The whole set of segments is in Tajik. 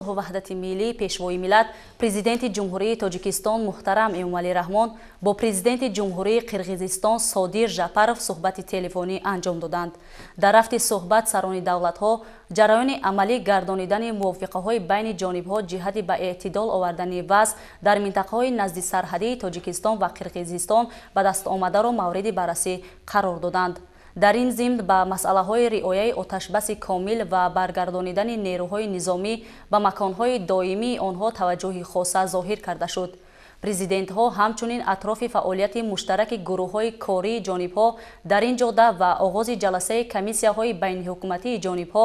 сулҳу ваҳдати миллӣ пешвои миллат президенти ҷумҳурии Тоҷикистон муҳтарам Эмомалӣ Раҳмон бо президенти ҷумҳурии Қирғизистон Содир Жапаров суҳбати телефонӣ анҷом доданд. Дар рафти суҳбат сарони давлатҳо ҷараёни амалӣ гардонидани мувофиқаҳои байни ҷонибҳо ҷиҳати ба эътидол овардани вазъ дар минтақаҳои назди сарҳадии Тоҷикистон ва Қирғизистон ба дастомадаро мавриди баррасӣ қарор доданд. дар ин зимн ба масъалаҳои риояи оташбаси комил ва баргардонидани нерӯҳои низомӣ ба маконҳои доимии онҳо таваҷҷӯҳи хоса зоҳир карда шуд. президентҳо ҳамчунин атрофи фаъолияти муштараки гурӯҳҳои кории ҷонибҳо дар ин ҷода ва оғози ҷаласаи комиссияҳои байниҳукуматии ҷонибҳо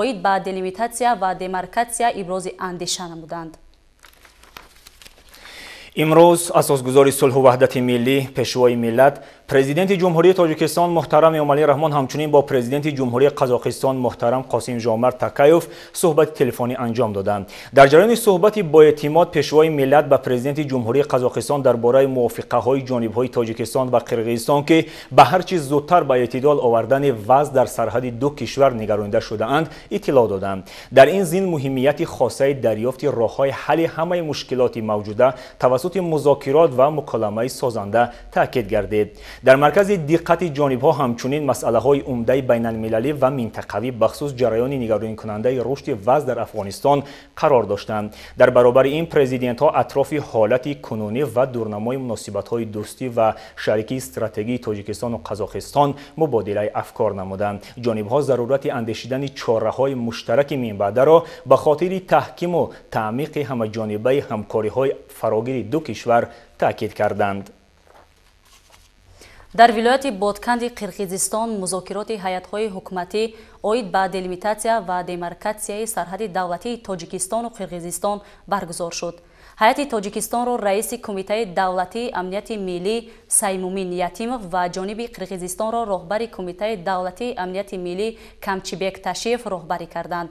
оид ба делимитатсия ва демаркатсия ибрози андеша намуданд. имрӯз асосгузори сулҳу ваҳдати миллӣ пешвои миллат президенти ҷумҳурии Тоҷикистон муҳтарам Эмомалӣ Раҳмон ҳамчунин бо президенти ҷумҳурии Қазоқистон муҳтарам Қосим-Жомарт Такаев суҳбати телефонӣ анҷом доданд. Дар ҷараёни суҳбати боэътимод пешвои миллат ба президенти ҷумҳурии Қазоқистон дар бораи мувофиқаҳои ҷонибҳои Тоҷикистон ва Қирғизистон ки ба ҳар чиз зудтар ба эътидол овардани вазъ дар сарҳади ду кишвар нигаронида шудаанд иттилоъ доданд. Дар ин зин муҳимияти хосаи дарёфти роҳҳои ҳалли ҳамаи мушкилоти мавҷуда тавассути музокирот ва муколамаи созанда таъкид гардид. дар маркази диққати ҷонибҳо ҳамчунин масъалаҳои умдаи байналмилалӣ ва минтақавӣ бахусус ҷараёни нигаронкунандаи рушди вазъ дар Афғонистон қарор доштанд. дар баробари ин президентҳо атрофи ҳолати кунунӣ ва дурнамои муносибатҳои дӯстӣ ва шарикии стратегии Тоҷикистону Қазоқистон мубодилаи афкор намуданд. ҷонибҳо зарурати андешидани чораҳои муштараки минбаъдаро ба хотири таҳкиму таъмиқи ҳамаҷонибаи ҳамкориҳои фарогири ду кишвар таъкид карданд. дар вилояти Бодканди Қирғизистон музокироти ҳайатҳои ҳукуматӣ оид ба делимитатсия ва демаркатсияи сарҳади давлатии Тоҷикистону Қирғизистон баргузор шуд. ҳайати Тоҷикистонро раиси Кумитаи давлатии амнияти миллӣ Саймумин Ятимов ва ҷониби Қирғизистонро роҳбари Кумитаи давлатии амнияти миллӣ Камчибек Ташиев роҳбарӣ карданд.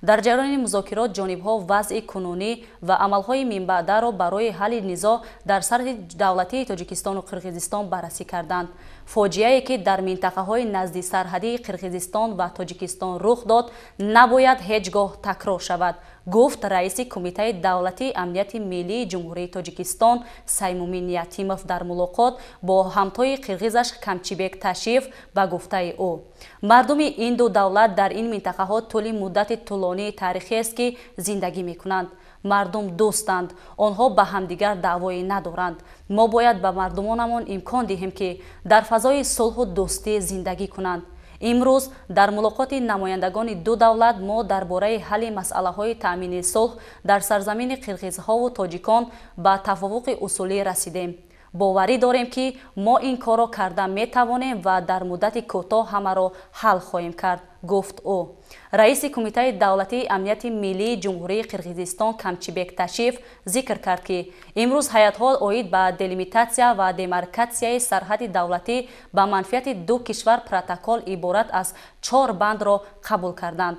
дар ҷараёни музокирот ҷонибҳо вазъи кунунӣ ва амалҳои минбаъдаро барои ҳалли низоъ дар сарҳади давлатии Тоҷикистону Қирғизистон баррасӣ карданд. фоҷиае ки дар минтақаҳои назди сарҳадии Қирғизистон ва Тоҷикистон рух дод набояд ҳеҷ гоҳ такрор шавад, гуфт раиси Кумитаи давлатии амнияти миллии ҷумҳурии Тоҷикистон Саймумин Ятимов дар мулоқот бо ҳамтои қирғизаш Камчибек Ташиев ба гуфтаи ӯ. мардуми ин ду давлат дар ин минтақаҳо тӯли муддати тӯлонии таърихиест ки зиндагӣ мекунанд. мардум дӯстанд, онҳо ба ҳамдигар даъвоӣ надоранд. мо бояд ба мардумонамон имкон диҳем ки дар фазои сулҳу дӯстӣ зиндагӣ кунанд. имрӯз дар мулоқоти намояндагони ду давлат мо дар бораи ҳалли масъалаҳои таъмини сулҳ дар сарзамини қирғизҳову тоҷикон ба тафовуқи усулӣ расидем. боварӣ дорем ки мо ин корро карда метавонем ва дар муддати кӯтоҳ ҳамаро ҳал хоҳем кард, гуфт ӯ. раиси Кумитаи давлатии амнияти миллии ҷумҳурии Қирғизистон Камчибек Ташиев зикр кард ки имрӯз ҳаятҳо оид ба делимитатсия ва демаркатсияи сарҳади давлатӣ ба манфиати ду кишвар протокол иборат аз 4 бандро қабул карданд.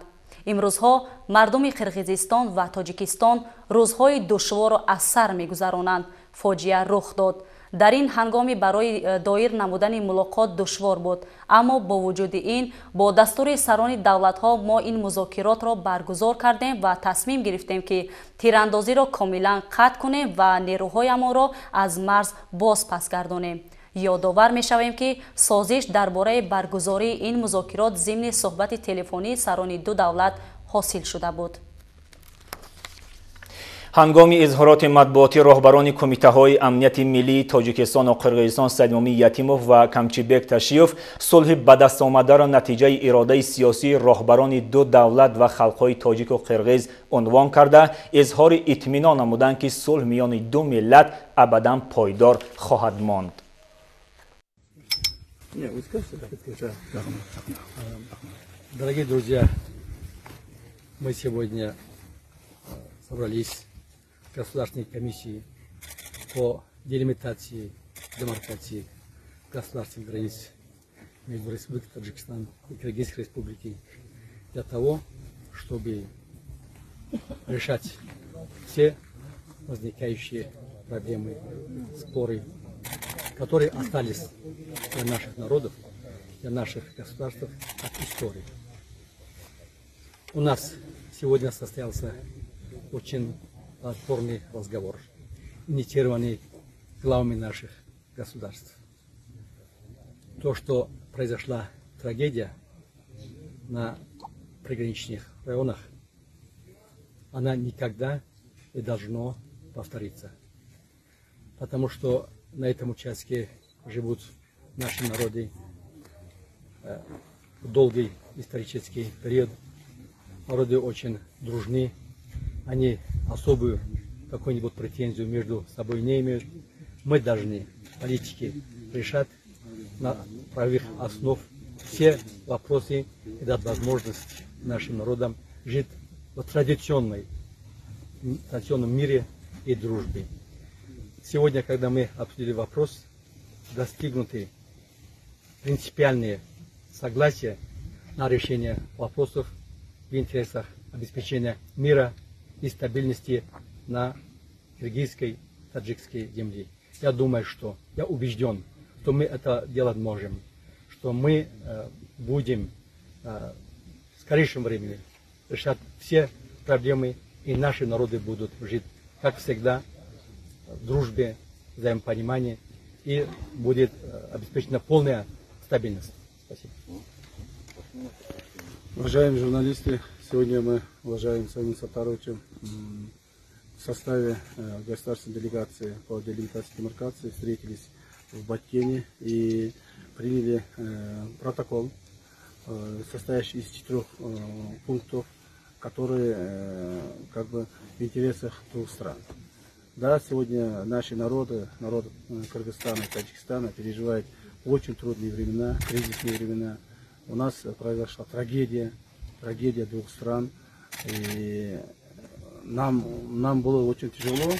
имрӯзҳо мардуми Қирғизистон ва Тоҷикистон рӯзҳои душвору аз сар мегузаронанд. фоҷиа рух дод. дар ин ҳангоми барои доир намудани мулоқот душвор буд, аммо бо вуҷуди ин бо дастури сарони давлатҳо мо ин музокиротро баргузор кардем ва тасмим гирифтем ки тирандозиро комилан қатъ кунем ва нерӯҳоямонро аз марз боз пас гардонем. ёдовар мешавем ки созиш дар бораи баргузории ин музокирот зимни суҳбати телефонии сарони ду давлат ҳосил шуда буд. ҳангоми изҳороти матбуотӣ роҳбарони кумитаҳои амнияти миллии Тоҷикистону Қирғизистон Саймумин Ятимов ва Камчибек Ташиев сулҳи ба дастомадаро натиҷаи иродаи сиёсии роҳбарони ду давлат ва халқҳои тоҷику қирғиз унвон карда изҳори итминон намуданд ки сулҳ миёни ду миллат абадан пойдор хоҳад монд. Дорогие друзья, мы сегодня собрались в Государственной комиссии по делимитации, демаркации государственных границ между Республикой Таджикистан и Киргизской Республикой для того, чтобы решать все возникающие проблемы, споры, которые остались для наших народов, для наших государств от истории. У нас сегодня состоялся очень плодотворный разговор, инициированный главами наших государств. То, что произошла трагедия на приграничных районах, она никогда не должна повториться. Потому что на этом участке живут наши народы в долгий исторический период. Народы очень дружны, они особую какую-нибудь претензию между собой не имеют. Мы должны, политики, решать на правовых основах все вопросы и дать возможность нашим народам жить в традиционном мире и дружбе. Сегодня, когда мы обсудили вопрос, достигнуты принципиальные согласия на решение вопросов в интересах обеспечения мира и стабильности на киргизской, таджикской земле. Я думаю, я убежден, что мы это делать можем, что мы будем в скорейшем времени решать все проблемы, и наши народы будут жить, как всегда, в дружбе, взаимопонимании, и будет обеспечена полная стабильность. Спасибо. Уважаемые журналисты, сегодня мы, уважаемым Самим Саттаровичем, в составе государственной делегации по делимитации и демаркации встретились в Баткене и приняли протокол, состоящий из 4 пунктов, которые в интересах двух стран. Да, сегодня наши народы, народ Кыргызстана и Таджикистана переживают очень трудные времена, кризисные времена. У нас произошла трагедия двух стран. И нам было очень тяжело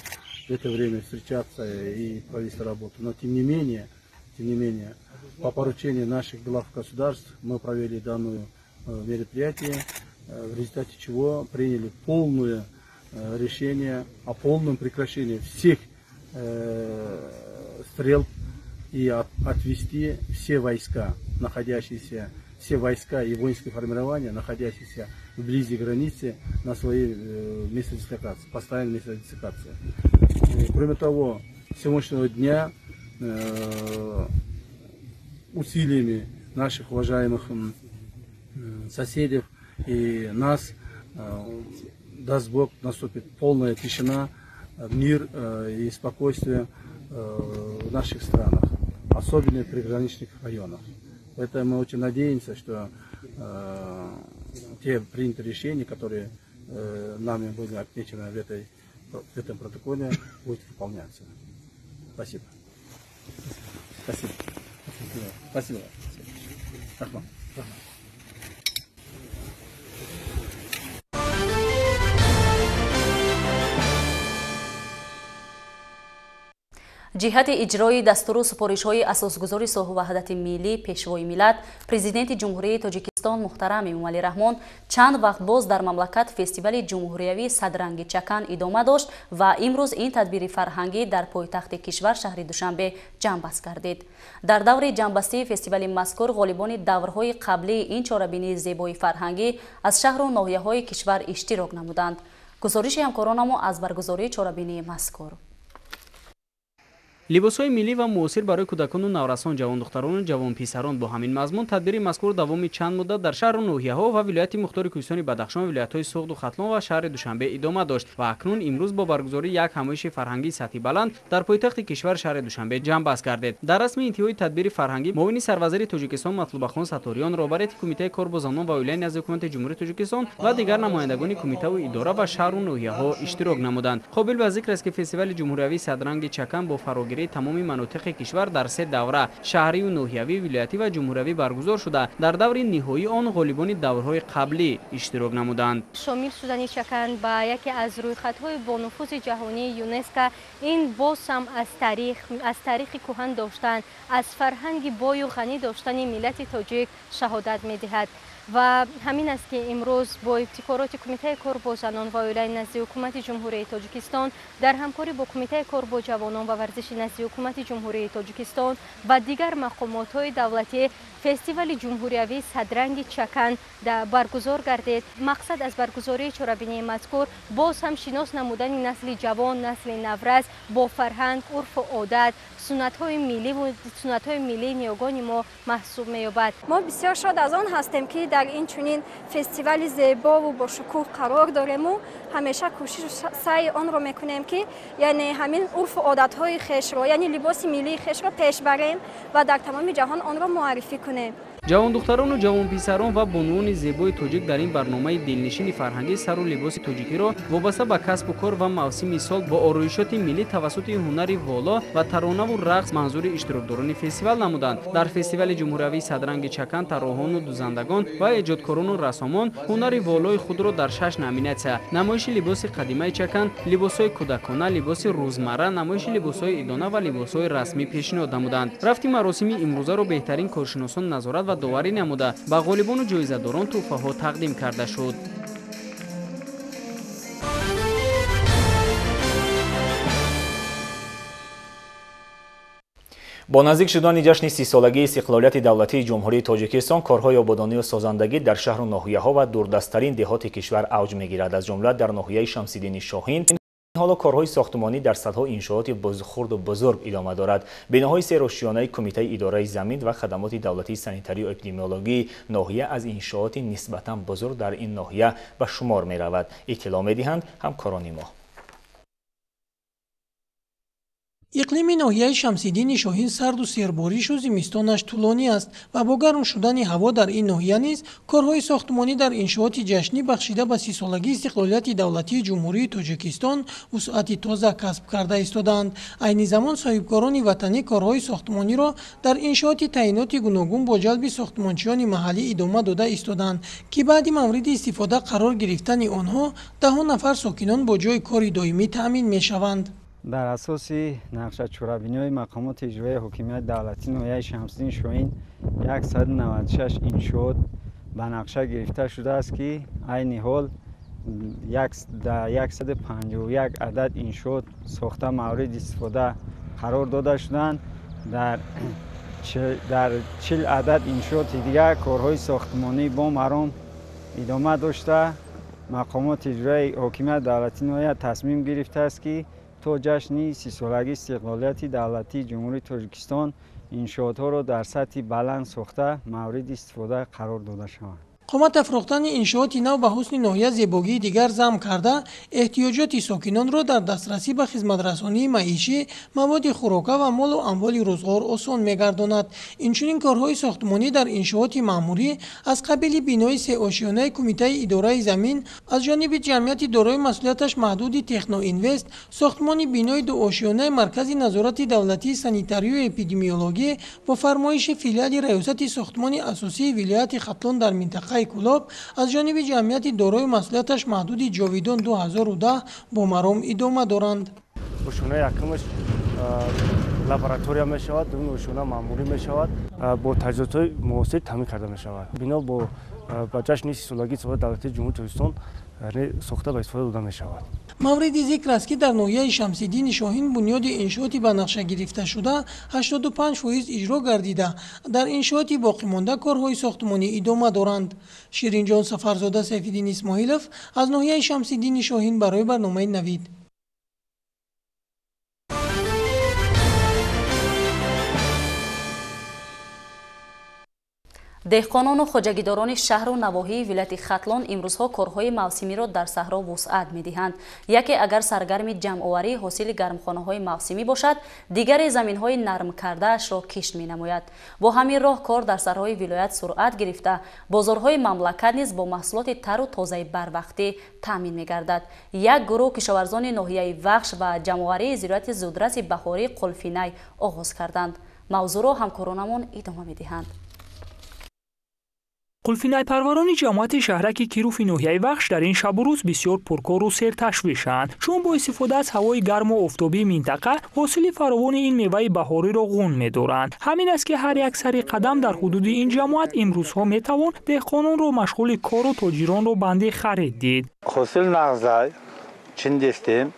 в это время встречаться и провести работу. Но тем не менее, по поручению наших глав государств мы провели данное мероприятие, в результате чего приняли полное решение о полном прекращении всех стрельб и отвести все войска и воинские формирования, находящиеся вблизи границы, на свои места дислокации, постоянные места дислокации. Кроме того, с сегодняшнего дня усилиями наших уважаемых соседей и нас, даст Бог, наступит полная тишина, мир и спокойствие в наших странах, особенно в приграничных районах. Поэтому мы очень надеемся, что те принятые решения, которые нами были отмечены в этом протоколе, будут выполняться. Спасибо. Спасибо. Спасибо. Спасибо. ҷиҳати иҷрои дастуру супоришҳои асосгузори Сулҳу ваҳдати миллӣ пешвои миллат, президенти ҷумҳурии Тоҷикистон Муҳтарам Эмомалӣ Раҳмон чанд вақт боз дар мамлакат фестивали ҷумҳуриявии садранги Чакан идома дошт ва имрӯз ин тадбири фарҳангӣ дар пойтахти кишвар шаҳри Душанбе ҷамъбаст гардид. Дар даври ҷамъбастии фестивали мазкур ғолибони даврҳои қаблии ин чорабинии зебои фарҳангӣ аз шаҳру ноҳияҳои кишвар иштирок намуданд. гузориши ҳамкоронамон аз баргузории чорабинии мазкур. либосҳои миллӣ ва муосир барои кӯдакону наврасон, ҷавондухтарону ҷавонписарон бо ҳамин мазмун тадбири мазкур давоми чанд муддат дар шаҳру ноҳияҳо ва вилояти мухтори кӯҳистони Бадахшон, вилоятҳои Суғду Хатлон ва шаҳри Душанбе идома дошт ва акнун имрӯз бо баргузории як ҳамоиши фарҳангии сатҳи баланд дар пойтахти кишвар шаҳри Душанбе ҷамъбаст гардид. Дар расми интиҳои тадбири фарҳангӣ муовини сарвазири Тоҷикистон Матлубахон Саториён, роҳбарияти кумитаи кор бо занон ва оилаи назди ҳукумати ҷумҳурии Тоҷикистон ва дигар намояндагони кумитаву идора ва шаҳру ноҳияҳо иштирок намуданд. қобил ба зикр аст ки фестивали ҷумҳуриявии садранги Чакан бо фарогирии тамоми манотиқи кишвар дар 3 давра шаҳрию ноҳиявӣ, вилоятӣ ва ҷумҳуриявӣ баргузор шуда, дар даври ниҳоӣ он ғолибони даврҳои қаблӣ иштирок намуданд. шомил шудани Чакан ба яке аз рӯйхатҳои бонуфузи ҷаҳонии ЮНЕСКО ин боз ҳам аз таърихи кӯҳан доштан, аз фарҳанги бою ғанӣ доштани миллати тоҷик шаҳодат медиҳад. و همین است که امروز با ابتکارات کمیته کار با زنان و اولای نزد حکومت جمهوری تاجیکستان در همکاری با کمیته کار با جوانان و ورزش نزد حکومت جمهوری تاجیکستان و دیگر مقامات دولتی فستیوال جمهوریوی صدرنگ چکن برگزار گردید. مقصد از برگزاری چهاربینی مذکور باز هم شناس نمودن نسل جوان، نسل نورز با فرهنگ، عرف و عادت، سنت‌های ملی نیاگان ما محسوب می‌یابد. ما بسیار شاد از آن هستیم که در این چنین فستیوال زیبا و با شکوه قرار داریم و همیشه کوشش سعی آن را می‌کنیم که یعنی همین عرف و عادت‌های خویش را یعنی لباس ملی خویش را پیش بریم و در تمام جهان آن را معرفی کنیم. جوان دختران و جوان پسران و بانوان زیبای توجیک در این برنامه دلنشین فرهنگی سر و لباس توجیکی را وابسته به کسب و کار و موسم سال با آرایشات ملی توسط هنری والا و ترانه و رقص منظور اشتراکداران فستیوال نمودند. در فستیوال جمهوریوی صدرنگ چکن طراحان و دوزندگان و ایجادکاران و رسامان هنری والای خود را در 6 نامیناسیون نمایش لباس قدیمی چکن، لباس‌های کودکانه، لباس روزمره، نمایش لباس‌های ادانه و لباس‌های رسمی پیشنهاد نمودند. رفتی مراسم امروزه را بهترین کارشناسان نظارت و داوری نموده به غالبان و جایزه‌داران تحفه‌ها تقدیم کرده شد. با نزدیک شدن جشن 30 سالگی استقلالیت دولتی جمهوری تاجیکستان کارهای آبادانی و سازندگی در شهر و ناحیه‌ها و دوردست‌ترین دهات کشور اوج می‌گیرد. از جمله در ناحیه شمس‌الدین شاهین حالا کارهای ساختمانی در صدها انشاءات خرد و بزرگ ادامه دارد. بناهای سه‌رشتیانه کمیته اداره زمین و خدمات دولتی سانیتاری و اپیدمیولوژی ناحیه از انشاءات نسبتاً بزرگ در این ناحیه به شمار می‌رود. اطلاع می‌دهند همکاران ما. اقلیم ناحیه شمس‌الدین شاهین سرد و سیرباریش و زمستانش طولانی است و با گرم شدن هوا در این ناحیه نیز کارهای ساختمانی در انشاءات جشنی بخشیده به 30 سالگی استقلالیت دولتی جمهوری تاجیکستان وسعت تازه کسب کرده ایستادند. عین زمان صاحبکاران وطنی کارهای ساختمانی را در انشاءات تعیینات گوناگون با جلب ساختمانچیان محلی ادامه داده ایستادند که بعد مورد استفاده قرار گرفتن آنها ده‌ها نفر ساکنان با جای کار دائمی تأمین می‌شوند. در اساس نقشه چهاربینی مقامات اجرایی حکومت دولتی ناحیه شمس‌الدین شاهین 196 انشاءات به نقشه گرفته شده است که عین حال 151 عدد انشاءات ساخته مورد استفاده قرار داده شدند. در 40 عدد انشاءات دیگر کارهای ساختمانی با مرام ادامه داشته. مقامات اجرایی حکومت دولتی ناحیه تصمیم گرفته است که تا جشن 30 سالگی استقلالیت دولتی جمهوری تاجیکستان انشاءات‌ها را در سطح بلند ساخته مورد استفاده قرار داده شود. قامت افروختن انشاءات نو به حسن ناحیه زیبایی دیگر ضم کرده احتیاجات ساکنان را در دسترسی به خدمت رسانی معیشی، مواد خوراکه و مال و اموال روزگار آسان می‌گرداند. اینچنین کارهای ساختمانی در انشاءات معمولی از قبیل بینای 3 آشیانه کمیته اداره زمین از جانب جمعیت دارای مسئولیتش محدود تکنو اینوست، ساختمان بینای 2 آشیانه مرکز نظارت دولتی سانیتاری و اپیدمیولوژی با فرمایش فیلیال ریاست ساختمان اساسی ولایت ختلان در منطقه کلاب از جانب جمعیت دارای مسئولیتش محدود جاویدان 2010 با مرام ادامه دارند. آشیانه یکمش لابراتوری می شود، دوم آشیانه معمولی می شود، با تجهیزات معاصر تامین کرده می شود. بنا با جشن 30 سالگی دولتی جمهوری تاجیکستان ساخته به استفاده داده می شود. مورد ذکر است که در ناحیه شمس‌الدین شاهین بنیاد انشاءات به نقشه گرفته شده 85% اجرا گردیده. در انشاءات باقی مانده کارهای ساختمانی ادامه دارند. شیرین جان سفرزاده، سیفالدین اسماعیلوف از ناحیه شمس‌الدین شاهین برای برنامه نوید. دهقانان و خوجگیداران شهر و نواحی ولایت ختلان امروزها کارهای موسمی را در صحرا وسعت می‌دهند. یکی اگر سرگرم جمع‌آوری حاصل گرمخانه‌های موسمی باشد، دیگر زمین‌های نرم کرده اش را کشت می‌نماید. با همین راه کار در صحرای ولایت سرعت گرفته، بازارهای مملکت نیز با محصولات تر و تازه بروقتی تامین می‌گردد. یک گروه کشاورزان ناحیه وخش و جمع‌آوری زراعت زودرس بهاری قلفینی آغاز کردند. موضوع را همکارانمان ادامه می‌دهند. قلفینای پروران جماعت شهرک کیروف نوحیه وخش در این شب و روز بسیار پرکار و سرتشویشند، چون با استفاده از هوای گرم و آفتابی منطقه حاصل فراوان این میوه بهاری را غون می‌دارند. همین است که هر یک سری قدم در حدود این جماعت امروزها میتوان دهقانان را مشغول کار و تاجران را بنده خرید دید. حاصل نغزای چین دستیم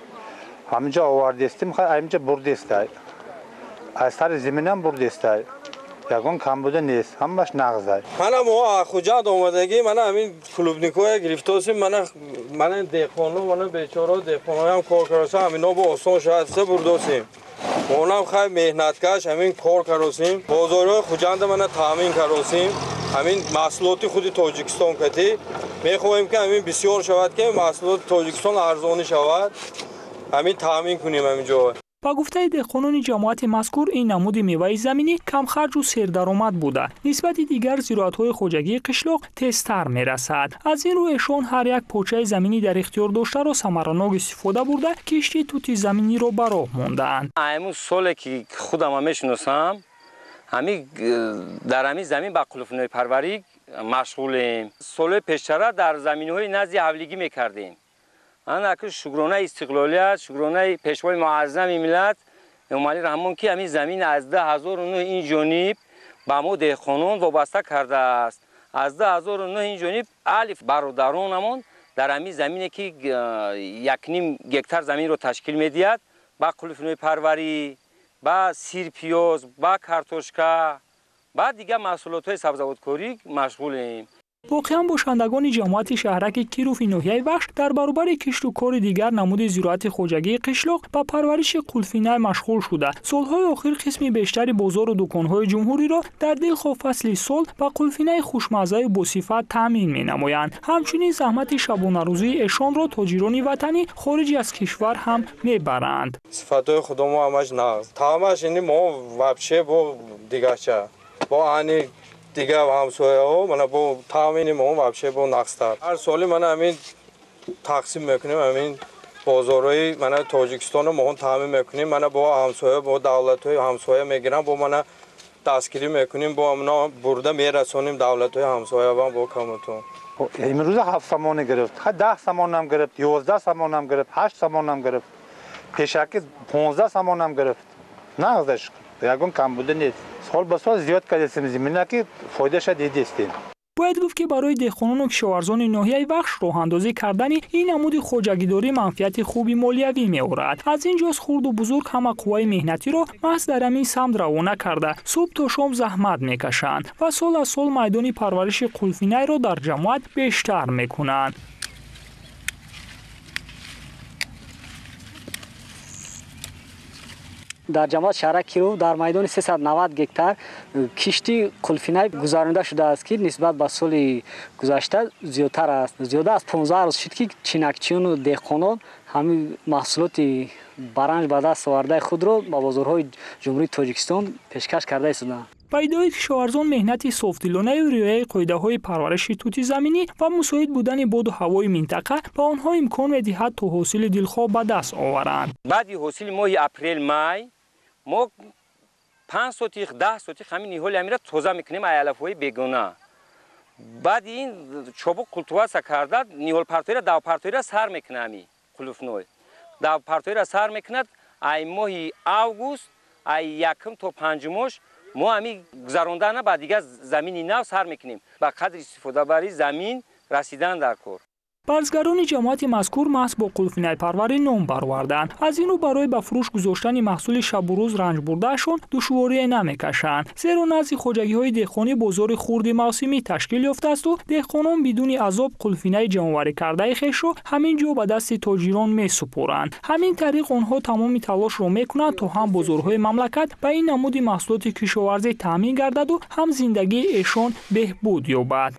همینجا آوردستیم خیلی همینجا بردستای از سر زمینم بردستای یکون کم بوده نیست همش نغزای. من ما خوجاد اومدگی من همین کلوبنیکوی گرفتوسیم من دهقانو من بیچاره دهقانو هم کار کردم همینا با آسان شاید سه بردوسیم. اونم خیلی مهنتکش همین کار کردیم بازارهای خوجند من تامین کردیم همین محصولات خود تاجیکستان کتی میخواهیم که همین بسیار شود که محصولات تاجیکستان ارزانی شود همین تامین کنیم همینجا. با گفته دهقانان جماعت مذکور این نمود میوه زمینی کم خرج و سردرآمد بوده نسبت دیگر زراعت‌های خوجگی قشلاق تیزتر میرسد. از این رو ایشان هر یک پوچه زمینی در اختیار داشته را ثمرناک استفاده برده کشتی توتی زمینی را به راه ماندند. همون سالی که خودم میشناسم همین در همین زمین با قلفینای پروری مشغولیم. سال پیشتر در زمین‌های نزدی حولگی میکردیم. آن که شکرانه استقلالیت شکرانه پیشوای معظم ملت امالی رحمان که همین زمین از 10,009 این جانب با ما دهقانان وابسته کرده است. از 10,009 این جانب الف برادرانمون در همین زمینی که 1.5 هکتار زمین رو تشکیل میدهد با قلفینای پروری با سیر پیاز با کارتوشکا با دیگر محصولات سبزیجاتی مشغولیم. واقعا باشندگان جماعت شهرک کیروف نوحیه وخش در برابر کشت و کار دیگر نمود زراعت خوجگی قشلاق با پرورش قلفینه مشغول شده. سالهای آخر قسمی بیشتری بازار و دکانهای جمهوری را در دلخواه فصل سال با قلفینه خوشمزه و بصفت تامین می‌نمایند. همچنین زحمت شبانه روزی ایشان را تاجران وطنی خارج از کشور هم میبرند. صفاتهای خودمو همش نغز تمامش اینی ما وابشه با دیگه چه با انی دیگه همسایه ها من با تامین ما وابشه با نقصتر هر سالی من همین تقسیم میکنیم همین بازارهای من تاجیکستان رو ما تامین میکنیم من با همسایه با دولت های همسایه میگیرم با من دستگیری میکنیم با اونا برده میرسونیم دولت های همسایه با کمتون. امروز 7 سامان گرفت 10 سامان هم گرفت 11 سامان هم گرفت 8 سامان هم گرفت پیشکی 15 سامان هم گرفت نغزش یکون کم بوده نیست. سال به سال زیاد کردیم زمینه که فایدهش دیدیم. باید گفت که برای دهقانان و کشاورزان ناحیه وخش راه اندازی کردن این نمود خوجگیداری منفعت خوبی مالیوی می‌آورد. از اینجاست خرد و بزرگ همه قوای مهنتی را محض در همین سمت روانه کرده صبح تا شام زحمت می‌کشند و سال از سال میدان پرورش قلفینه را در جماعت بیشتر می‌کنند. در جماعت شهرک کیروف در میدان 390 هکتار کشتی قلفینه گذرانده شده است که نسبت به سال گذشته زیادتر است. زیاده از 15 روز شد که چینکچیان و دهقانان همین محصولات برنج به دست آورده خود را به بازارهای جمهوری تاجیکستان پیشکش کرده ایستادند. با ادعای کشاورزان مهنت صافدلانه و رعایت قاعده‌های پرورش توتی زمینی و مساعد بودن باد و هوای منطقه با آنها امکان می‌دهد تا حاصل دلخواه به دست آورند. بعد حاصل ماه اپریل مای ما 5 سوتیخ 10 سوتیخ همین نیهول امیره توزه میکنیم علف‌های بیگانه. بعد این چوبک کلتواسا کرده نیهول پرتوی داو پرتوی سر میکنه قلفنوی داو پرتوی سر میکند ای ماه آگوست ای یکم تا پنجمش ما همی گذراندن بعد دیگه زمینی نو سر میکنیم با قدر استفاده بری زمین رسیدن در کار. بازرگانان جماعت مذکور محض با قلفینه پروری نام برآوردند. از این رو برای به فروش گذاشتن محصول شب و روز رنج بردهشون دشواری نمیکشند، زیرا نزد خوجگی‌های دهقانی بازار خرد موسمی تشکیل یافته است و دهقانان بدون عذاب قلفینه جمع‌آوری کرده خویش رو همین جا به دست تاجران میسپارند. همین طریق آنها تمام تلاش را میکنند تا هم بازارهای مملکت به این نمود محصولات کشاورزی تامین گردد و هم زندگی ایشان بهبود یابد.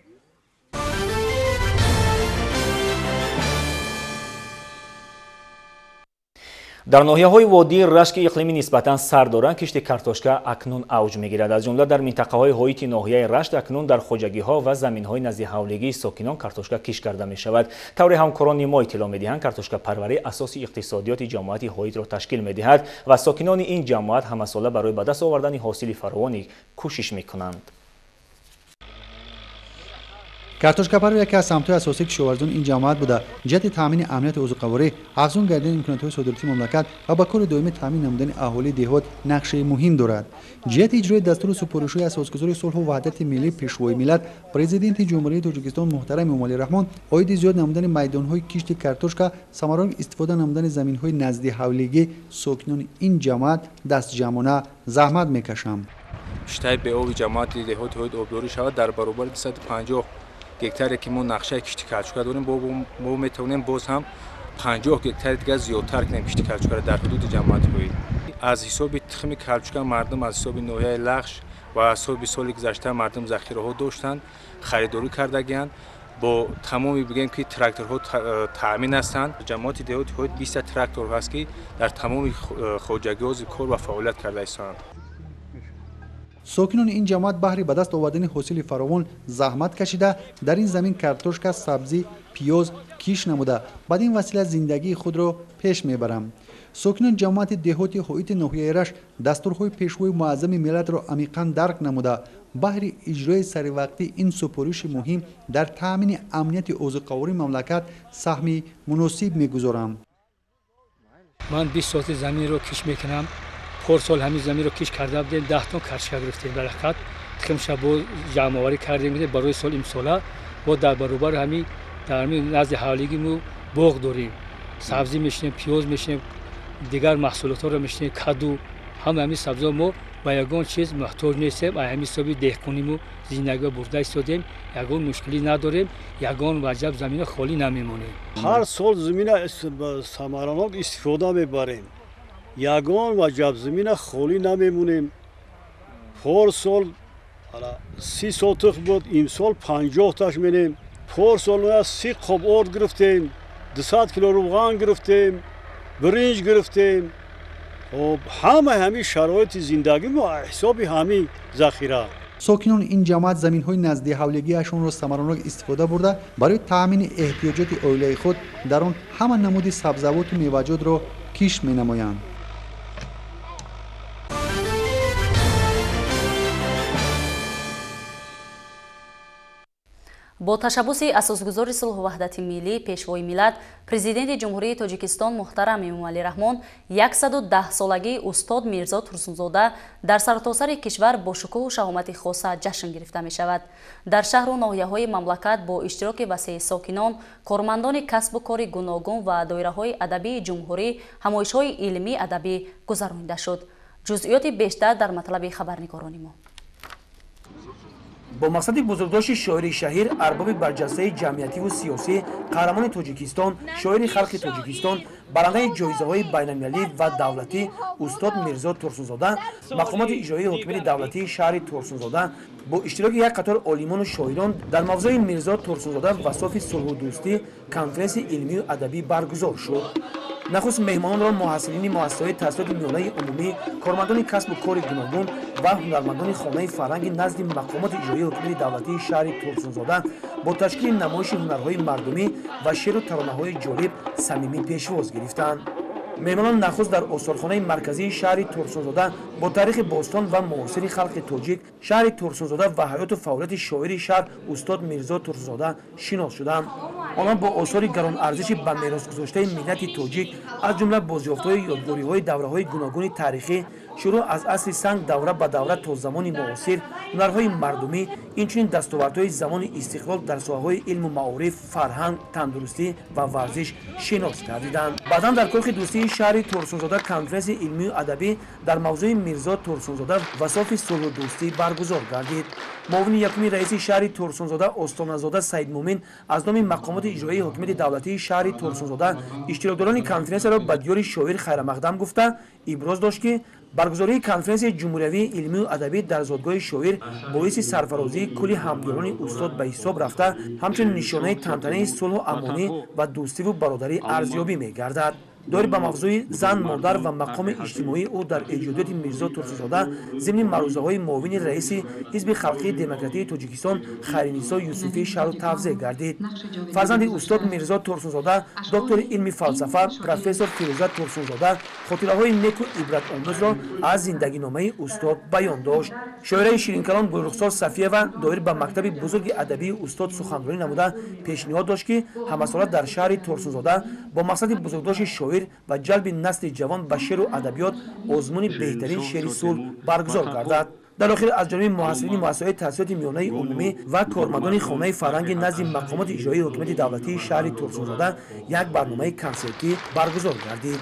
در ناحیه‌های وادی رشک اقلیمی نسبتاً سرد دارند کشت کارتوشکا اکنون اوج می‌گیرد. از جمله در منطقه‌های هاییت ناحیه رشک اکنون در خوجگی‌ها و زمین‌های نزد حولگی ساکنان کارتوشکا کشت کرده می‌شود. طور همکاران ما اطلاع می‌دهند کارتوشکا پروری اساس اقتصادیات جماعت هاییت را تشکیل می‌دهد و ساکنان این جماعت همساله برای به دست آوردن حاصل فراوانی کوشش می‌کنند. картошкапарвар яке аз самтҳои асосии кишоварзони ин ҷамоат буда ҷиҳати таъмини амнияти ӯзуқаворӣ афзун гардидани имкониятҳои содироти мамлакат ва ба кори доимӣ таъмин намудани аҳолии деҳот нақшаи муҳим дорад. ҷиҳати иҷрои дастури супоришҳои асосгузори сулҳу ваҳдати миллӣ пешвои миллат, президенти ҷумҳурияи Тоҷикистон муҳтарами Эмомалӣ Раҳмон оиди зиёд намудани майдонҳои кишти картошка, самарони истифода намудани заминҳои назди ҳавлигӣ сокинони ин ҷамоат дастҷамона заҳмат мекашанд. биштари беоби ҷамоати деҳоти ҳоид обдорӣ шавад дар баробари 250 гектаре ки мо нақшаи кишти картошка дорем, мо метавонем боз ҳам 50 гектари дигар зиёдтар кунем кишти картошкаро дар ҳудуди ҷамоати ҳоид. аз ҳисоби тухми картошка мардум аз ҳисоби ноҳияи лахш ва аз ҳисоби соли гузашта мардум захираҳо доштанд, харидорӣ кардагиянд. бо тамоми бигем ки тракторҳо таъмин ҳастанд. ҷамоати деҳоти ҳоид 20 трактор ҳаст ки дар тамоми хоҷагиҳо кор ва фаъолият карда истанд. сокинони ин ҷамоат баҳри ба даст овардани ҳосили фаровон заҳмат кашида дар ин замин картошка, сабзӣ, пиёз киш намуда бадин васила зиндагии худро пеш мебаранд. сокинони ҷамоати деҳоти ҳоити ноҳияи Рашт дастурҳои пешвои муаззами миллатро амиқан дарк намуда баҳри иҷрои саривақтӣ ин супориши муҳим дар таъмини амнияти ӯзуқавории мамлакат саҳми муносиб мегузоранд. ман 20 соти заминро киш мекунам. پارسال همین زمین رو کش کرده بودیم 10 تن کارشکا گرفتیم بالاخره تخمش با جمع آوری کردیم برای سال امسال با در برابر همین در همین نزد حوالیگیمو باغ داریم سبزی میشنیم پیاز میشنیم دیگر محصولات رو میشنیم کدو همین سبزی ما با یگان چیز محتاج نیستیم و همین حسابی دهقانیمو زندگی برده ایستادیم یگان مشکلی نداریم یگان وجب زمین خالی نمیمونه هر سال زمین ثمراناک استفاده میبریم یگان وجب زمین خالی نمیمونیم پارسال 30 سوتق بود امسال 50 تاش می‌نیم پارسال 30 قاب آرد گرفتیم 200 کیلو روغن گرفتیم برنج گرفتیم خب همه شرایط زندگی ما حساب همین ذخیره ساکنان این جماعت زمین‌های نزدی حولگی‌شان را ثمراناک استفاده برده برای تامین احتیاجات عائله خود در آن همه نمود سبزیجات و میوه‌جات را کشت می‌نمایند. бо ташаббуси асосгузори сулҳу ваҳдати миллӣ пешвои миллат президенти ҷумҳурии тоҷикистон муҳтарам Эмомалӣ Раҳмон 110-солагии устод Мирзо Турсунзода дар саратосари кишвар бо шукӯҳу шаҳомати хоса ҷашн гирифта мешавад. дар шаҳру ноҳияҳои мамлакат бо иштироки васеъи сокинон, кормандони касбу кори гуногун ва доираҳои адабии ҷумҳурӣ ҳамоишҳои илмӣ адабӣ гузаронида шуд. ҷузъиёти бештар дар матлаби хабарнигорони мо. با مقصد بزرگداشت شاعر شهیر ارباب برجسته جمعیتی و سیاسی قهرمان تاجیکستان شاعر خلق تاجیکستان برنده جایزه‌های بین‌المللی و دولتی استاد میرزا ترسونزاده مقامات اجرایی حکومت دولتی شهر ترسونزاده با اشتراک یک قطار عالمان و شاعران در موضع میرزا ترسونزاده وصف صلح و دوستی کنفرانس علمی و ادبی برگزار شد. نخست مهمانان را محصلین مؤسسه‌های تحصیلات میانه عمومی، کارمندان کسب و کار گوناگون و هنرمندان خانه فرهنگ نزد مقامات اجرایی حکومت دولتی شهر ترسونزاده با تشکیل نمایش هنرهای مردمی و شعر و ترانه‌های جالب صمیمی پیشواز گرفتند. مهمانان نخست در آثارخانه مرکزی شهر ترسونزاده با تاریخ باستان و معاصر خلق تاجیک شهر ترسونزاده و حیات و فعالیت شاعر شهر استاد میرزا ترسونزاده شناس شدند. آنان با آثار گران ارزش به میراث گذاشته ملت تاجیک از جمله بازیافت‌های یادگاری‌های دوره‌های گوناگون تاریخی شروع از عصر سنگ دوره به دوره تا زمان معاصر هنرهای مردمی اینچنین دستاوردهای زمان استقلال در ساحه‌های علم و معارف فرهنگ تندرستی و ورزش شناس گردیدند. بعداً در کاخ دوستی شهر ترسونزاده کنفرانس علمی و ادبی در موضوع میرزا ترسونزاده وصف صلح و دوستی برگزار گردید. معاون یکم رئیس شهر ترسونزاده استان‌زاده سید مومن از نام مقامات اجرایی حکومت دولتی شهر ترسونزاده اشتراکداران کنفرانس را به دیار شاعر خیرمقدم گفته ابراز داشت که برگزاری کنفرانس جمهوری علمی و ادبی در زادگاه شاعر باعث سرفرازی کلی همگران استاد به حساب رفته همچنین نشانه تنتنه صلح و امانی و دوستی و برادری ارزیابی می‌گردد. دور به موضوع زن، مادر و مقام اجتماعی او در ایجادات میرزا ترسوزاده ضمن معروضه‌های معاون رئیس حزب خلقی دموکراتیک تاجیکستان خیرنیسا یوسفی شرح توضیح گردید. فرزند استاد میرزا ترسوزاده دکتر علم فلسفه پروفسور فیروزه ترسوزاده خاطره‌های نیک و عبرت آموز را از زندگی نامه استاد بیان داشت. شاعره شیرین کلام گلرخسار صفیه و دایر به مکتب بزرگ ادبی استاد سخنرانی نموده پیشنهاد داشت که همساله در شهر ترسوزاده با مقصد بزرگداشت شاعر و جلب نسل جوان به شعر و ادبیات آزمون بهترین شعر صلح برگزار گردد. در آخر از جانب محصلین مؤسسه تحصیلات میانه عمومی و کارمندان خانه فرهنگ نزد مقامات اجرایی حکومت دولتی شهر ترسوزاده یک برنامه کنسرتی برگزار گردید.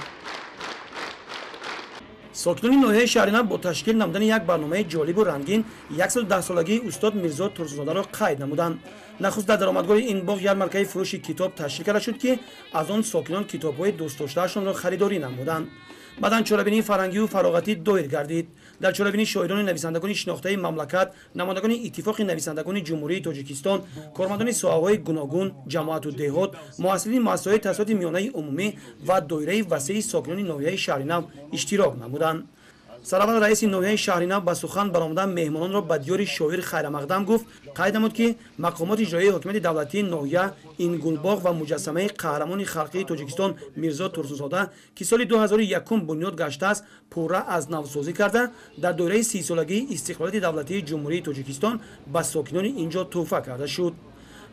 ساکنان ناحیه شهرینه با تشکیل نمودن یک برنامه جالب و رنگین 110 سالگی استاد میرزا ترسوزاده را قید نمودند. نخست در درآمدگاه این باغ یارمارکه فروش کتاب تشکیل کرده شد که از آن ساکنان کتاب‌های دوست داشته‌شان را خریداری نمودند. بعداً چاره‌بینی فرهنگی و فراغتی دایر گردید. در چاره‌بینی شاعران نویسندگان شناخته مملکت، نمایندگان اتفاق نویسندگان جمهوری تاجیکستان، کارمندان ساحه‌های گوناگون، جماعت و دهات، محصلین مؤسسه‌های تحصیلات میانه عمومی و دایره وسیع ساکنان ناحیه شهرینه اشتراک نمودند. سرور رئیس ناحیه شهرینه با سخن برآمدن مهمانان را به دیار شاعر خیرمقدم گفت قید نمود که مقامات اجرایی حکومت دولتی ناحیه این گلباغ و مجسمه قهرمان خلقی تاجیکستان میرزا ترسوزاده که سال 2001 بنیاد گشته است پورا از نوسازی کرده در دوره 30 سالگی استقلال دولتی جمهوری تاجیکستان به ساکنان اینجا تحفه کرده شد.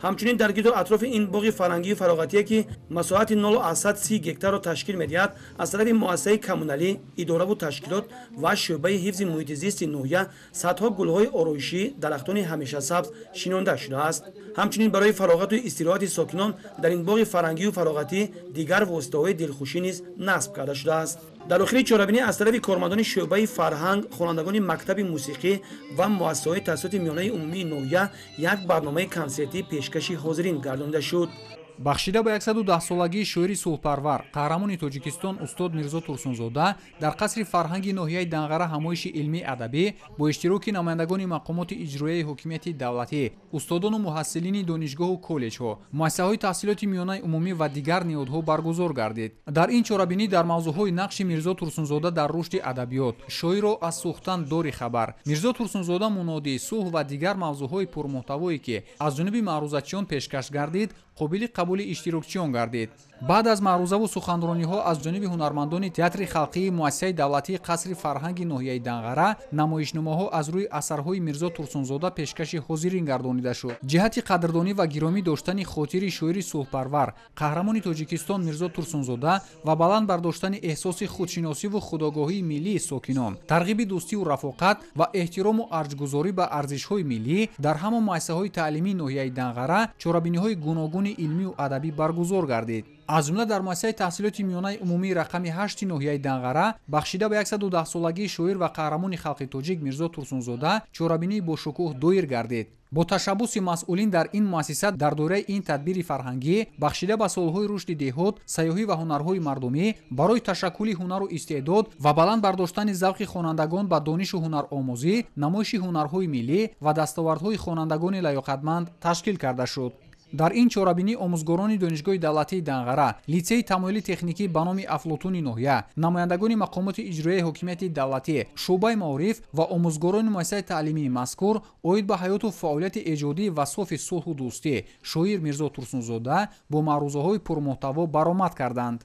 همچنین در گرد و اطراف این باغ فرهنگی فرآغتی که مساحت 0.30 گکتار را تشکیل می‌دهد از طرف مؤسسه کمونالی اداره و تشکیلات و شعبه حفظ محیط زیست ناحیه صدها گل‌های آرایشی درختان همیشه سبز شینانده شده است. همچنین برای فراغت و استراحت ساکنان در این باغ فرهنگی و فراغتی دیگر واسطه‌های دلخوشی نیز نصب کرده شده است. در آخر چهاربینی از طرف کارمندان شعبه فرهنگ، خوانندگان مکتب موسیقی و مؤسسه‌های تحصیلات میانه عمومی ناحیه یک برنامه کنسرتی پیشکشی حاضرین گردانیده شد. бахшида ба 110 солагии шоири сулҳпарвар қаҳрамони тоҷикистон устод мирзо турсунзода дар қасри фарҳанги ноҳияи данғара ҳамоиши илмӣ адабӣ бо иштироки намояндагони мақомоти иҷроияи ҳокимияти давлатӣ устодону муҳассилини донишгоҳу коллеҷҳо муассисаҳои таҳсилоти миёнаи умумӣ ва дигар неҳодҳо баргузор гардид. дар ин чорабинӣ дар мавзӯъҳои нақши мирзо турсунзода дар рушди адабиёт шоирро аз сӯхтан дори хабар мирзо турсунзода мунодии сулҳ ва дигар мавзӯъҳои пурмуҳтавое ки аз ҷониби маърузатчиён пешкаш гардид қобили қабули иштирокчиён гардид. баъд аз маърузаву суханрониҳо аз ҷониби ҳунармандони театри халқии муассисаи давлатии қасри фарҳанги ноҳияи данғара намоишномаҳо аз рӯи асарҳои мирзо турсунзода пешкаши ҳозирин гардонида шуд. ҷиҳати қадрдонӣ ва гиромӣ доштани хотири шоири сулҳпарвар қаҳрамони тоҷикистон мирзо турсунзода ва баланд бардоштани эҳсоси худшиносиву худогоҳии миллии сокинон тарғиби дӯстиву рафоқат ва эҳтирому арҷгузорӣ ба арзишҳои миллӣ дар ҳамон муассисаҳои таълимии ноҳияи данғара чорабиниҳои гуногуни илмию адабӣ баргузор гардид. аз ҷумла дар муассисаи таҳсилоти миёнаи умумии рақами 8 ноҳияи данғара бахшида ба 110 солагии шоир ва қаҳрамони халқи тоҷик мирзо турсунзода чорабинии бошукӯҳ доир гардид. бо ташаббуси масъулин дар ин муассиса дар доираи ин тадбири фарҳангӣ бахшида ба солҳои рушди деҳот сайёҳӣ ва ҳунарҳои мардумӣ барои ташаккули ҳунару истеъдод ва баланд бардоштани завқи хонандагон ба донишу ҳунаромӯзӣ намоиши ҳунарҳои миллӣ ва дастовардҳои хонандагони лаёқатманд ташкил карда шуд. дар ин чорабинӣ омӯзгорони донишгоҳи давлатии данғара литсеи тамоили техникӣ ба номи афлотуни ноҳия намояндагони мақомоти иҷроияи ҳокимияти давлатӣ шуъбаи маориф ва омӯзгорони муассисаи таълимии мазкур оид ба ҳаёту фаъолияти эҷодӣ ва софи сулҳу дӯстӣ шоир мирзо турсунзода бо маърузаҳои пурмуҳтаво баромад карданд.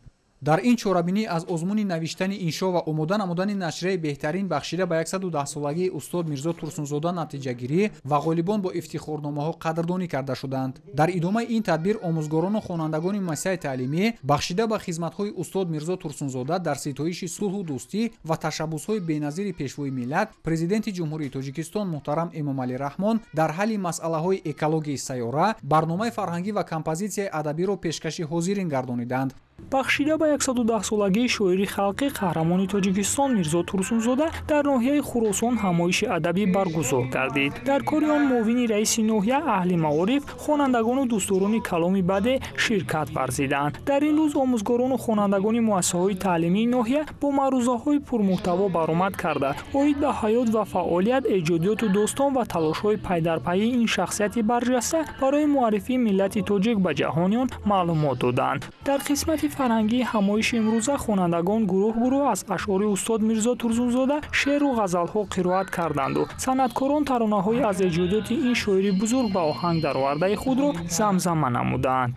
дар ин чорабинӣ аз озмуни навиштани иншо ва омода намудани нашрияи беҳтарин бахшида ба 110 солагии устод мирзо турсунзода натиҷагирӣ ва ғолибон бо ифтихорномаҳо қадрдонӣ карда шуданд. дар идомаи ин тадбир омӯзгорону хонандагони муассисаи таълимӣ бахшида ба хизматҳои устод мирзо турсунзода дар ситоиши сулҳу дӯстӣ ва ташаббусҳои беназири пешвои миллат президенти ҷумҳурии тоҷикистон муҳтарам эмомалӣ раҳмон дар ҳалли масъалаҳои экологияи сайёра барномаи фарҳангӣ ва композитсияи адабиро пешкаши ҳозирин гардониданд. бахшида ба 110 солагии шоири халқи қаҳрамони тоҷикистон мирзо турсунзода дар ноҳияи хуросон ҳамоиши адабӣ баргузор гардид. дар кори он муовини раиси ноҳия аҳли маориф хонандагону дӯстдорони каломи баде ширкат варзиданд. дар ин рӯз омӯзгорону хонандагони муассисаҳои таълимии ноҳия бо маърузаҳои пурмуҳтаво баромад карда оид ба ҳаёт ва фаъолият эҷодиёту достон ва талошҳои пайдарпайи ин шахсияти барҷаста барои муаррифии миллати тоҷик ба ҷаҳониён маълумот доданд. дар қисмати фарҳангии ҳамоиши имрӯза хонандагон гурӯҳ аз ашъори устод Мирзо Турсунзода шеъру ғазалҳо қироат карданду санъаткорон таронаҳои аз эҷодиёти ин шоири бузург ба оҳанг даровардаи худро замзама намуданд.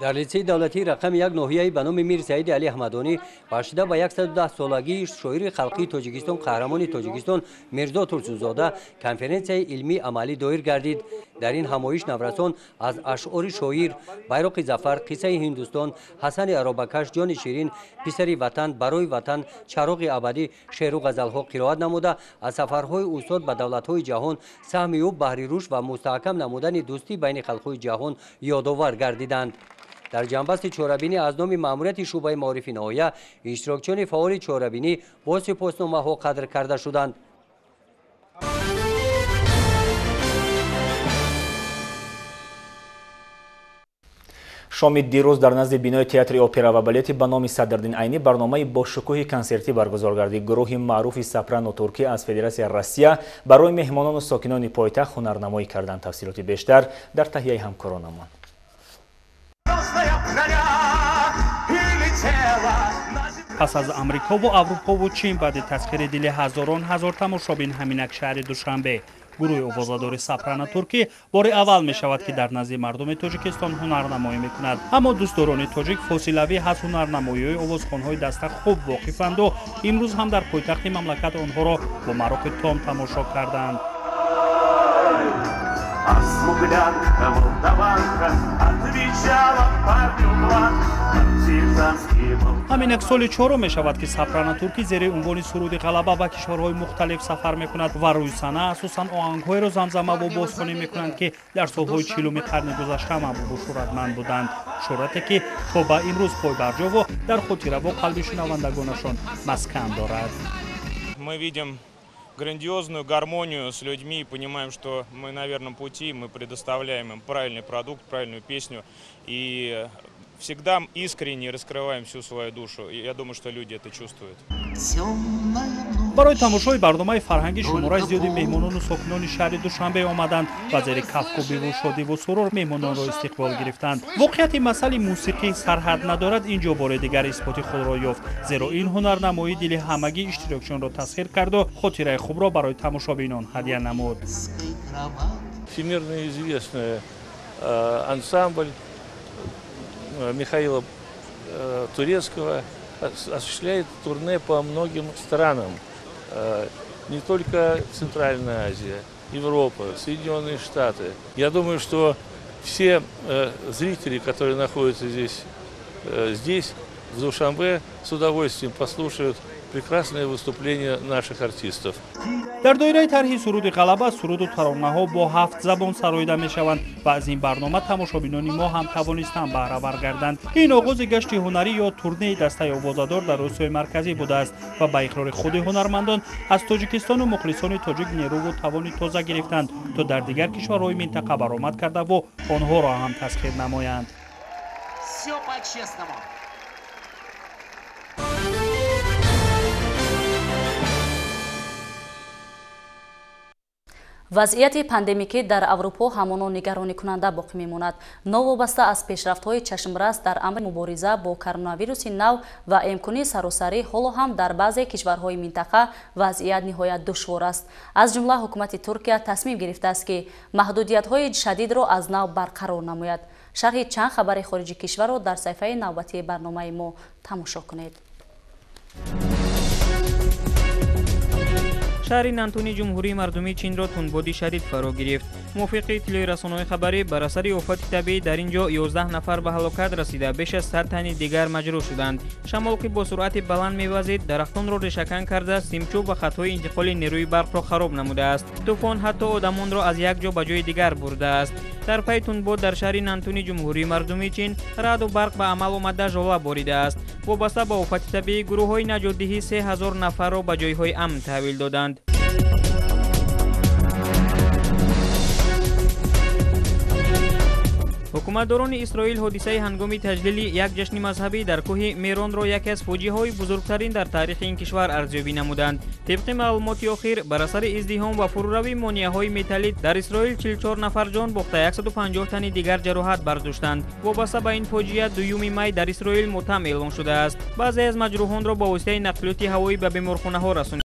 در لیسه دولتی رقم یک ناحیه‌ای به نام میر سعید علی احمدانی بخشیده به 110 سالگی شاعر خلقی تاجیکستان قهرمان تاجیکستان میرزا ترسونزاده کنفرانسیه علمی عملی دایر گردید. در این همایش نورسان از اشعار شاعر بیرق ظفر، قصه هندوستان، حسن عربکش، جان شیرین، پسری وطن، برای وطن، چراغ ابدی، شعر و غزل‌ها قرائت نموده از سفرهای استاد به دولت‌های جهان سهم یاب بهره روش و مستحکم نمودن دوستی بین خلق‌های جهان یادآور گردیدند. در جنبست چهاربینی از نام ماموریت شعبه معارف نهایه اشتراکچیان فعال چهاربینی با سپاسنامه‌ها قدر کرده شدند. شامی دیروز در نزد بینای تئاتر اپرا و بالت به نام صدرالدین عینی برنامه با شکوه کنسرتی برگزار گردید. گروه معروف سپرانو ترکی از فدراسیون روسیه برای مهمانان و ساکنان پایتخت هنرنمایی کردند. تفصیلات بیشتر در تهیه همکارانمان. پس از امریکا و اروپا و چین بعد تسخیر دل هزار تماشابین همینک شهر دوشنبه گروه اوازادار سپرانو ترکی بار اول می شود که در نزد مردم تاجیکستان هنرنمایی می کند. اما دوستداران تاجیک فاصلوی از هنرنمایی آوازخوان‌های دسته خوب واقفند و امروز هم در پایتخت مملکت آنها را با مراکب تام تماشا کردند. همینک سال چهارم می شود که سپرانو ترکی زیر عنوان سرود غلبه به کشورهای مختلف سفر می کند و روی صحنه اساساً آهنگ‌های را زمزمه و بازخوانی می کنند که در سالهای 40 قرن گذشته محبوب و شهرتمند بودند. شهرتی که تا به امروز پای برجا و در خاطره و قلب شنوندگانشان مسکن دارد. Мы видим грандиозную гармонию с людьми и понимаем, что мы на верном пути, мы предоставляем им правильный продукт, правильную песню и всегда искренне раскрываем всю свою душу. И я думаю, что люди это чувствуют. برای تماشای برنامه فرهنگی شماره زیادی مهمانان و ساکنان شهر دوشنبه آمدند و زیر کفک و شادی و سرور مهمانان را استقبال گرفتند. واقعیت مسئله موسیقی سرحد ندارد اینجا بار دیگر اثبات خود را یافت، زیرا این هنرنمایی دل همگی اشتراکشان را تسخیر کرد و خاطره خوب را برای تماشابینان هدیه نمود. Всемирно известный ансамбль Михаила Турецкого осуществляет турне по многим странам, не только Центральная Азия, Европа, Соединенные Штаты. Я думаю, что все зрители, которые находятся здесь, в Душанбе, с удовольствием послушают прекрасное выступление наших артистов. در دایره طرح سرود غلبه سرود و ترانه‌ها با 7 زبان سراییده می‌شوند و از این برنامه تماشابینان ما هم توانستند بهره بر گردند. این آغاز گشت هنری یا تورنه دسته آوازادار در روسیای مرکزی بوده است و به اقرار خود هنرمندان از تاجیکستان و مخلصان تاجیک نیرو و توان تازه گرفتند تا در دیگر کشورهای منطقه برآمد کرده و آنها را هم تسخیر نمایند. вазъияти пандемикӣ дар аврупо ҳамоно нигароникунанда боқӣ мемонад. новобаста аз пешрафтҳои чашмрас дар амри мубориза бо коронавируси нав ва имкони саросарӣ ҳоло ҳам дар баъзе кишварҳои минтақа вазъият ниҳоят душвор аст. аз ҷумла ҳукумати Туркия тасмим гирифтааст ки маҳдудиятҳои шадидро аз нав барқарор намояд. шарҳи чанд хабари хориҷи кишварро дар саҳифаи навбатии барномаи мо тамошо кунед. شهر نانتونی جمهوری مردمی چین را تندبادی شدید فرا گرفت. موافق اطلاع رسانه‌های خبری بر اثر آفات طبیعی در اینجا 11 نفر به هلاکت رسیده، بیش از 100 تن دیگر مجروح شدند. شمال که با سرعت بلند می‌وزید، درختان را ریشه‌کن کرده، سیمچوب و خطهای انتقال نیروی برق را خراب نموده است. طوفان حتی آدمان را از یک جا به جای دیگر برده است. در پی تندباد در شهر نانتونی جمهوری مردمی چین، رعد و برق به عمل آمده ژاله باریده است. وابسته به آفات طبیعی، گروه‌های نجات‌دهی 3000 نفر را به جای‌های امن تحویل دادند. ҳукуматдорони исроил ҳодисаи ҳангоми таҷлили як ҷашни мазҳабӣ дар кӯҳи меронро яке аз фоҷиаҳои бузургтарин дар таърихи ин кишвар арзёбӣ намуданд. Тибқи маълумоти охир, бар асари издиҳом ва фуруравии монеаҳои металлӣ дар исроил 44 нафар ҷон бохта 150 тани дигар ҷароҳат бардоштанд. вобаста ба ин фоҷиа 2 май дар исроил мотам эълон шудааст. баъзе аз маҷрӯҳонро ба воситаи нақлиёти ҳавоӣ ба беморхонаҳо расонида